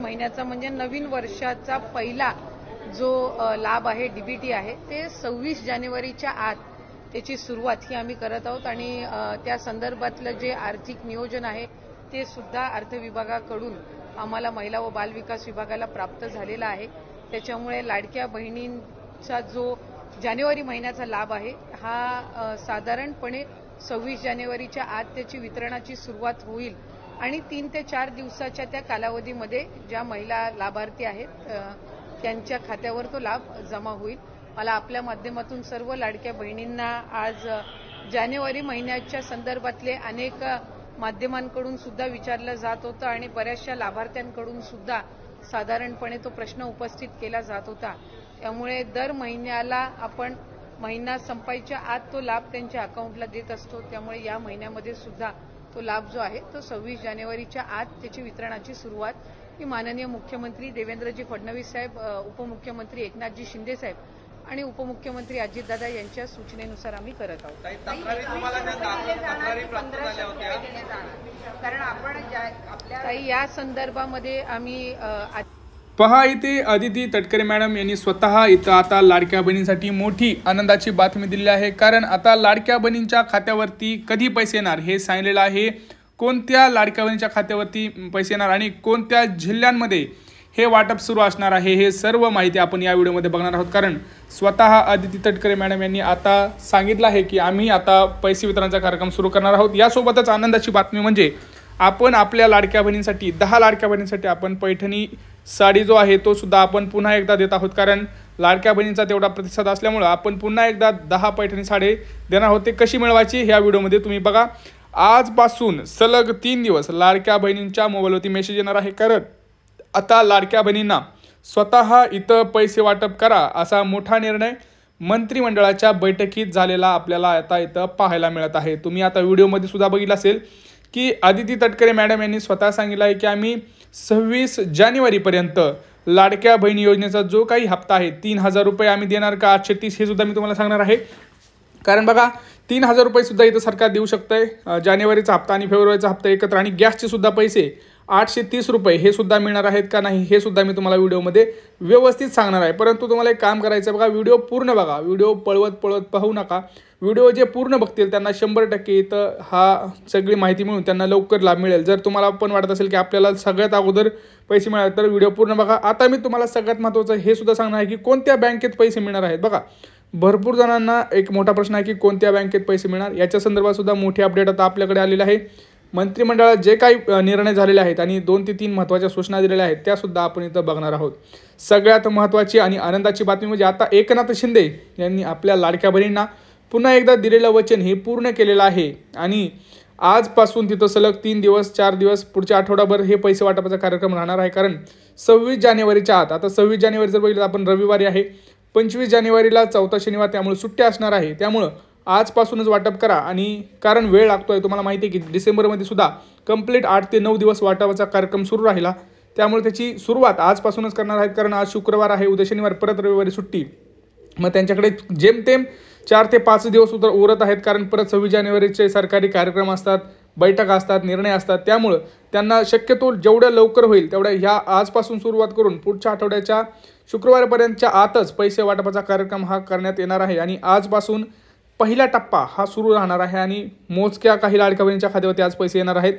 महिन्याचा म्हणजे नवीन वर्षाचा पहिला जो लाभ आहे डीबीटी आहे ते 26 जानेवारीच्या आत त्याची सुरुवात ही आम्ही करत आहोत आणि त्या संदर्भातलं जे आर्थिक नियोजन आहे ते सुद्धा अर्थ विभागाकडून आम्हाला महिला व बाल विकास विभागाला प्राप्त झालेला आहे। त्याच्यामुळे लाडक्या बहिणींचा जो जानेवारी महिन्याचा लाभ आहे हा साधारणपणे 26 जानेवारीच्या आत त्याची वितरणाची सुरुवात होईल आणि 3 ते 4 दिवसाच्या त्या कालावधीमध्ये ज्या महिला लाभार्थी आहेत त्यांच्या खात्यावर तो लाभ जमा होईल। मला आपल्या माध्यमातून सर्व लाडक्या बहिणींना आज जानेवारी महिन्याच्या संदर्भातले अनेक माध्यमांकडून सुद्धा विचारलं जात होतं आणि बऱ्याचशा लाभार्थ्यांकडून सुद्धा साधारणपणे तो प्रश्न उपस्थित केला जात होता। त्यामुळे दर महिन्याला आपण महिना संपायच्या आत तो लाभ त्यांच्या अकाउंटला देत असतो। त्यामुळे या महिन्यामध्ये सुद्धा तो लाभ जो आहे तो 26 जानेवारीच्या आत त्याची वितरणाची सुरुवात ही माननीय मुख्यमंत्री देवेंद्रजी फडणवीस साहेब, उपमुख्यमंत्री एकनाथजी शिंदे साहेब आणि उपमुख्यमंत्री अजितदादा यांच्या सूचनेनुसार आम्ही करत आहोत। कारण आपण काही या संदर्भामध्ये आम्ही पहा इथे अदिती तटकरे मॅडम यांनी स्वतः इथं आता लाडक्या बहिणींसाठी मोठी आनंदाची बातमी दिली आहे। कारण आता लाडक्या बहिणींच्या खात्यावरती कधी पैसे येणार हे सांगितलेलं आहे। कोणत्या लाडक्या बहिणींच्या खात्यावरती पैसे येणार आणि कोणत्या जिल्ह्यांमध्ये हे वाटप सुरू असणार आहे हे सर्व माहिती आपण या व्हिडिओमध्ये बघणार आहोत। कारण स्वतः अदिती तटकरे मॅडम यांनी आता सांगितलं आहे की आम्ही आता पैसे वितरणाचा कार्यक्रम सुरू करणार आहोत। यासोबतच आनंदाची बातमी म्हणजे आपण आपल्या लाडक्या बहिणींसाठी 10 लाडक्या बहिणींसाठी आपण पैठणी साडी जो आहे तो सुद्धा आपण पुन्हा एकदा देत आहोत। कारण लाडक्या बहिणींचा तेवढा प्रतिसाद असल्यामुळे आपण पुन्हा एकदा 10 पैठणी साडी देणार आहोत। ते कशी मिळवायची ह्या व्हिडिओमध्ये तुम्ही बघा। आजपासून सलग 3 दिवस लाडक्या बहिणींच्या मोबाईलवरती मेसेज येणार आहे। कारण आता लाडक्या बहिणींना स्वतः इथं पैसे वाटप करा असा मोठा निर्णय मंत्रिमंडळाच्या बैठकीत झालेला आपल्याला आता इथं पाहायला मिळत आहे। तुम्ही आता व्हिडिओमध्ये सुद्धा बघितलं असेल की अदिती तटकरे मॅडम यांनी स्वतः सांगितलं आहे की आम्ही 26 जानेवारीपर्यंत लाडक्या बहिणी योजनेचा जो काही हप्ता आहे 3000 रुपये आम्ही देणार का 830 हे सुद्धा मी तुम्हाला सांगणार आहे। कारण बघा 3000 रुपये सुद्धा इथं सरकार देऊ शकतंय, जानेवारीचा हप्ता आणि फेब्रुवारीचा हप्ता एकत्र, आणि गॅसचे सुद्धा पैसे 830 रुपये हे सुद्धा मिळणार आहेत का नाही हे सुद्धा मी तुम्हाला व्हिडिओमध्ये व्यवस्थित सांगणार आहे। परंतु तुम्हाला एक काम करायचं बघा, व्हिडिओ पूर्ण बघा, व्हिडिओ पळवत पाहू नका। व्हिडिओ जे पूर्ण बघतील त्यांना 100% इथं हा सगळी माहिती मिळून त्यांना लवकर लाभ मिळेल। जर तुम्हाला पण वाटत असेल की आपल्याला सगळ्यात अगोदर पैसे मिळाले तर व्हिडिओ पूर्ण बघा। आता मी तुम्हाला सगळ्यात महत्त्वाचं हे सुद्धा सांगणार आहे की कोणत्या बँकेत पैसे मिळणार आहेत। बघा भरपूर जणांना एक मोठा प्रश्न आहे की कोणत्या बँकेत पैसे मिळणार, याच्या संदर्भात सुद्धा मोठी अपडेट आता आपल्याकडे आलेली आहे। मंत्रिमंडळात जे काही निर्णय झालेले आहेत आणि 2 ते 3 महत्त्वाच्या सूचना दिलेल्या आहेत त्या सुद्धा आपण इथं बघणार आहोत। सगळ्यात महत्त्वाची आणि आनंदाची बातमी म्हणजे आता एकनाथ शिंदे यांनी आपल्या लाडक्या बहिणींना पुन्हा एकदा दिलेलं वचन हे पूर्ण केलेलं आहे आणि आजपासून तिथं सलग 3 दिवस 4 दिवस पुढच्या आठवडाभर हे पैसे वाटपाचा कार्यक्रम राहणार आहे। कारण 26 जानेवारीच्या आत, आता 26 जानेवारी जर बघितलं आपण रविवारी आहे, 25 जानेवारीला 4था शनिवार, त्यामुळे सुट्टी असणार आहे। त्यामुळं आजपासूनच वाटप करा आणि कारण वेळ लागतोय, तुम्हाला माहिती आहे की डिसेंबरमध्ये सुद्धा कंप्लीट 8 ते 9 दिवस वाटपाचा कार्यक्रम सुरू राहिला। त्यामुळे त्याची सुरुवात आजपासूनच करणार आहेत। कारण आज शुक्रवार आहे, उद्या शनिवार, परत रविवारी सुट्टी, मग त्यांच्याकडे जेमतेम 4 ते 5 दिवस उरत आहेत। कारण परत 26 जानेवारीचे सरकारी कार्यक्रम असतात, बैठका असतात, निर्णय असतात। त्यामुळं त्यांना शक्यतो जेवढं लवकर होईल तेवढ्या ह्या आजपासून सुरुवात करून पुढच्या आठवड्याच्या शुक्रवारपर्यंतच्या आतच पैसे वाटपाचा कार्यक्रम हा करण्यात येणार आहे आणि आजपासून पहिला टप्पा हा सुरू राहणार आहे आणि मोजक्या काही लाडक्या बहिणींच्या खात्यावरती आज पैसे येणार आहेत।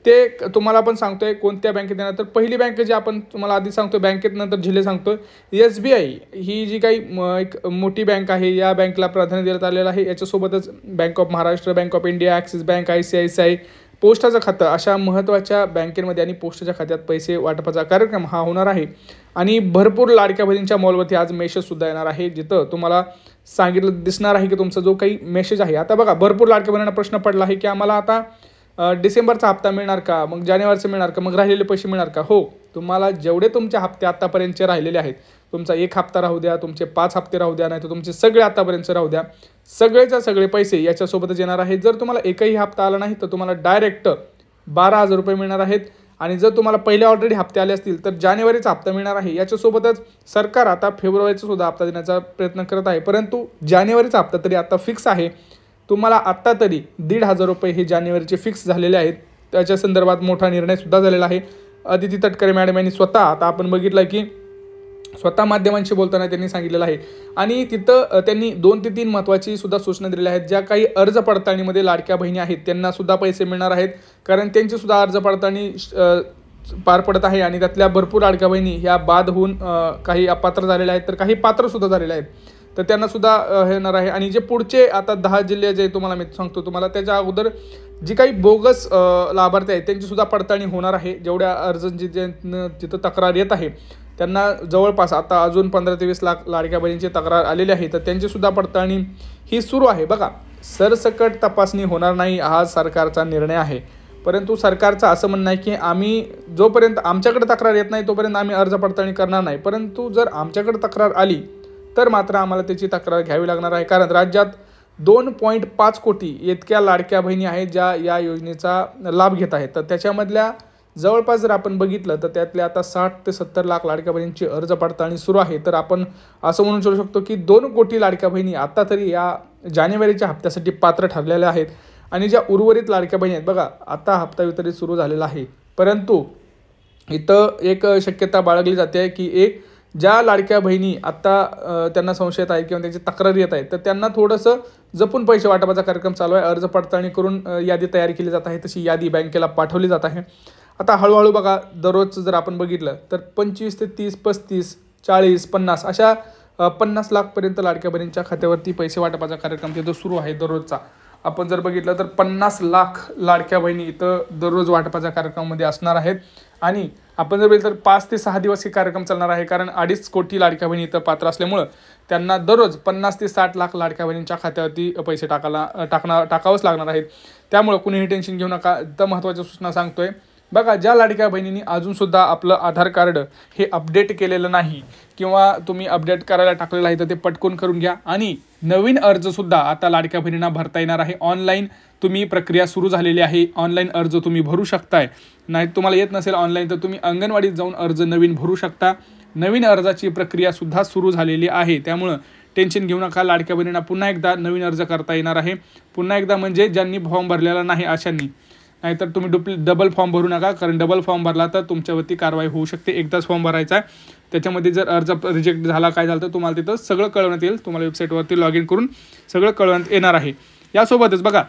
ते तुम्हाला पण सांगतोय कोणत्या बँकेत येणार, तर पहिली बँक जी आपण तुम्हाला आधी सांगतोय बँकेत नंतर जिल्हे सांगतोय, SBI ही जी काही एक मोठी बँक आहे या बँकेला प्राधान्य देण्यात आलेलं आहे। याच्यासोबतच bank of Maharashtra, bank of India, Axis bank, ICICI, पोस्टाचं खातं अशा महत्त्वाच्या बँकेमध्ये आणि पोस्टाच्या खात्यात पैसे वाटपाचा कार्यक्रम हा होणार आहे। आणि भरपूर लाडक्या बहिणींच्या मोबाईलवरती आज मेसेजसुद्धा येणार आहे जिथं तुम्हाला सांगितलं दिसणार आहे की तुमचा जो काही मेसेज आहे। आता बघा भरपूर लाडक्या बहिणींना प्रश्न पडला आहे की आम्हाला आता डिसेंबरचा हप्ता मिळणार का, मग जानेवारीचं मिळणार का, मग राहिलेले पैसे मिळणार का। हो, तुम्हाला जेवढे तुमचे हप्ते आतापर्यंतचे राहिलेले आहेत, तुमचा 1 हप्ता राहू द्या, तुमचे 5 हप्ते राहू द्या, नाही तर तुमचे सगळे आतापर्यंतचे राहू द्या, सगळेच्या सगळे पैसे याच्यासोबतच येणार आहेत। जर तुम्हाला एकही हप्ता आला नाही तर तुम्हाला डायरेक्ट 12,000 रुपये मिळणार आहेत आणि जर तुम्हाला पहिले ऑलरेडी हप्ते आले असतील तर जानेवारीचा हप्ता मिळणार आहे। याच्यासोबतच सरकार आता फेब्रुवारीचा सुद्धा हप्ता देण्याचा प्रयत्न करत आहे, परंतु जानेवारीचा हप्ता तरी आता फिक्स आहे। तुम्हाला आत्ता तरी 1,500 रुपये हे जानेवारीचे फिक्स झालेले आहेत। त्याच्या संदर्भात मोठा निर्णय सुद्धा झालेला आहे। अदिती तटकरे मॅडम यांनी स्वतः, आता आपण बघितलं की स्वतः माध्यमांशी बोलताना त्यांनी सांगितलेलं आहे आणि तिथं त्यांनी 2 ते 3 महत्त्वाची सुद्धा सूचना दिलेल्या आहेत. ज्या काही अर्ज पडताळणीमध्ये लाडक्या बहिणी आहेत त्यांना सुद्धा पैसे मिळणार आहेत, कारण त्यांची सुद्धा अर्ज पडताळणी पार पडत आहे आणि त्यातल्या भरपूर लाडक्या बहिणी ह्या बाद होऊन काही अपात्र झालेल्या आहेत तर काही पात्र सुद्धा झालेल्या आहेत, तर त्यांना सुद्धा हे येणार आहे. आणि जे पुढचे आता 10 जिल्हे जे तुम्हाला मी सांगतो तुम्हाला, त्याच्या अगोदर जी काही बोगस लाभार्थी आहेत त्यांची सुद्धा पडताळणी होणार आहे. जेवढ्या अर्जांची जिथं तक्रार येत आहे त्यांना जवळपास आता अजून 15 ते 20 लाख लाडक्या बहिणींची तक्रार आलेली आहे, तर त्यांची सुद्धा पडताळणी ही सुरू आहे. बघा, सरसकट तपासणी होणार नाही हा सरकारचा निर्णय आहे, परंतु सरकारचं असं म्हणणं आहे की आम्ही जोपर्यंत आमच्याकडे तक्रार येत नाही तोपर्यंत आम्ही अर्ज पडताळणी करणार नाही, परंतु जर आमच्याकडे तक्रार आली तर मात्र आम्हाला त्याची तक्रार घ्यावी लागणार आहे. कारण राज्यात 2.5 कोटी इतक्या लाडक्या बहिणी आहेत ज्या या योजनेचा लाभ घेत आहेत, तर त्याच्यामधल्या जवळपास जर आपण बघितलं तर त्यातल्या आता 60 ते 70 लाख लाडक्या बहिणींची अर्ज पडताळणी सुरू आहे. तर आपण असं म्हणू शकतो की 2 कोटी लाडक्या बहिणी आता तरी या जानेवारीच्या हप्त्यासाठी पात्र ठरलेल्या आहेत. आणि ज्या उर्वरित लाडक्या बहिणी आहेत, बघा आता हप्ता वितरित सुरू झालेला आहे, परंतु इथं एक शक्यता बाळगली जाते की ज्या लाडक्या बहिणी आत्ता त्यांना संशयित आहेत किंवा त्यांची तक्रारी येत आहेत तर त्यांना थोडंसं जपून पैसे वाटपाचा कार्यक्रम चालू आहे. अर्ज पडताळणी करून यादी तयार केली जात आहे, तशी यादी बँकेला पाठवली जात आहे. आता हळूहळू बघा, दररोजचं जर आपण बघितलं तर 25 ते 30, 35, 40, 50 अशा 50 लाखपर्यंत लाडक्या बहिणींच्या खात्यावरती पैसे वाटपाचा कार्यक्रम तिथं सुरू आहे दररोजचा. आपण जर बघितलं तर 50 लाख लाडक्या बहिणी इथं दररोज वाटपाच्या कार्यक्रमामध्ये असणार आहेत. आणि आपण जर बघितलं तर 5 ते 6 दिवस हे कार्यक्रम चालणार आहे, कारण 2.5 कोटी लाडक्या बहिणी इथं पात्र असल्यामुळं त्यांना दररोज 50 ते 60 लाख लाडक्या बहिणींच्या खात्यावरती पैसे टाकावंच लागणार आहेत. त्यामुळं कुणीही टेन्शन घेऊ नका. इथं महत्त्वाच्या सूचना सांगतोय. बघा, ज्या लाडक्या बहिणींनी अजूनसुद्धा आपलं आधार कार्ड हे अपडेट केलेलं नाही किंवा तुम्ही अपडेट करायला टाकलेलं आहे तर ते पटकून करून घ्या. आणि नवीन अर्जसुद्धा आता लाडक्या बहिणींना भरता येणार आहे. ऑनलाईन तुम्ही प्रक्रिया सुरू झालेली आहे. ऑनलाईन अर्ज तुम्ही भरू शकताय. नाही तुम्हाला येत नसेल ऑनलाईन तर तुम्ही अंगणवाडीत जाऊन अर्ज नवीन भरू शकता. नवीन अर्जाची प्रक्रियासुद्धा सुरू झालेली आहे, त्यामुळं टेन्शन घेऊ नका. लाडक्या बहिणींना पुन्हा एकदा नवीन अर्ज करता येणार आहे. पुन्हा एकदा म्हणजे ज्यांनी फॉर्म भरलेला नाही अशांनी, नाहीतर तुम्ही डबल फॉर्म भरू नका, कारण डबल फॉर्म भरला तर तुमच्यावरती कारवाई होऊ शकते. एकदाच फॉर्म भरायचा आहे, त्याच्यामध्ये जर अर्ज रिजेक्ट झाला काय झालं तर तुम्हाला तिथं सगळं कळवण्यात येईल. तुम्हाला वेबसाईटवरती लॉग इन करून सगळं कळवण्यात येणार आहे. यासोबतच बघा,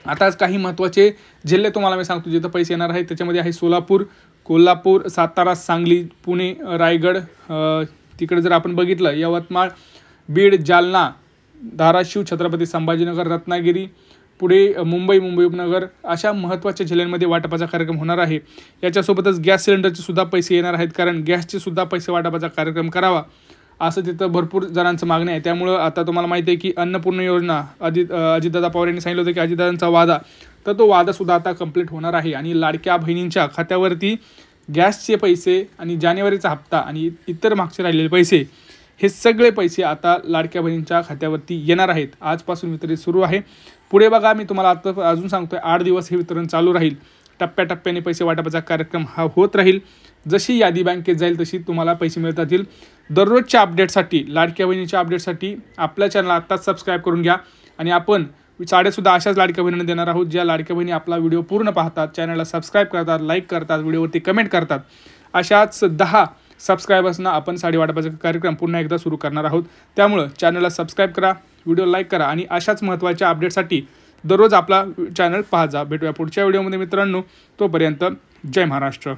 आता काही महत्त्वाचे जिल्हे तुम्हाला मी सांगतो जिथं पैसे येणार आहेत. त्याच्यामध्ये आहे सोलापूर, कोल्हापूर, सातारा, सांगली, पुणे, रायगड. तिकडे जर आपण बघितलं यवतमाळ, बीड, जालना, धाराशिव, छत्रपती संभाजीनगर, रत्नागिरी, पुढे मुंबई उपनगर अशा महत्त्वाच्या जिल्ह्यांमध्ये वाटपाचा कार्यक्रम होणार आहे. याच्यासोबतच गॅस सिलेंडरचे सुद्धा पैसे येणार आहेत, कारण गॅसचे सुद्धा पैसे वाटपाचा कार्यक्रम करावा असं तिथं भरपूर जणांचं मागणी आहे. त्यामुळं आता तुम्हाला माहिती आहे की अन्नपूर्ण योजना अजितदादा पवार यांनी सांगितलं होतं की अजितदादांचा वादा, तर तो वादासुद्धा आता कंप्लीट होणार आहे. आणि लाडक्या बहिणींच्या खात्यावरती गॅसचे पैसे आणि जानेवारीचा हप्ता आणि इतर मागचे राहिलेले पैसे, हे सगळे पैसे आता लाडक्या बहिणींच्या खात्यावरती येणार आहेत. आजपासून वितरित सुरू आहे. पुढे बघा, मी तुम्हाला आता अजून सांगतोय 8 दिवस हे वितरण चालू राहील. टप्प्याटप्प्याने पैसे वाटपाचा कार्यक्रम हा होत राहील. जशी यादी बँकेत जाईल तशी तुम्हाला पैसे मिळत राहतील. दररोजच्या अपडेटसाठी, लाडक्या बहिणीच्या अपडेटसाठी आपल्या चॅनल आत्ताच सबस्क्राईब करून घ्या. आणि आपण साडेसुद्धा अशाच लाडक्या बहिणींना देणार आहोत, ज्या लाडक्या बहिणी आपला व्हिडिओ पूर्ण पाहतात, चॅनलला सबस्क्राईब करतात, लाईक करतात, व्हिडिओवरती कमेंट करतात. अशाच 10 सबस्क्रायबर्सना आपण साडी वाटपाचा कार्यक्रम पुन्हा एकदा सुरू करणार आहोत. त्यामुळं चॅनलला सबस्क्राईब करा, व्हिडिओ लाईक करा आणि अशाच महत्त्वाच्या अपडेटसाठी दररोज आपला चॅनल पाहा जा. भेटूया पुढच्या व्हिडिओमध्ये मित्रांनो. तोपर्यंत जय महाराष्ट्र.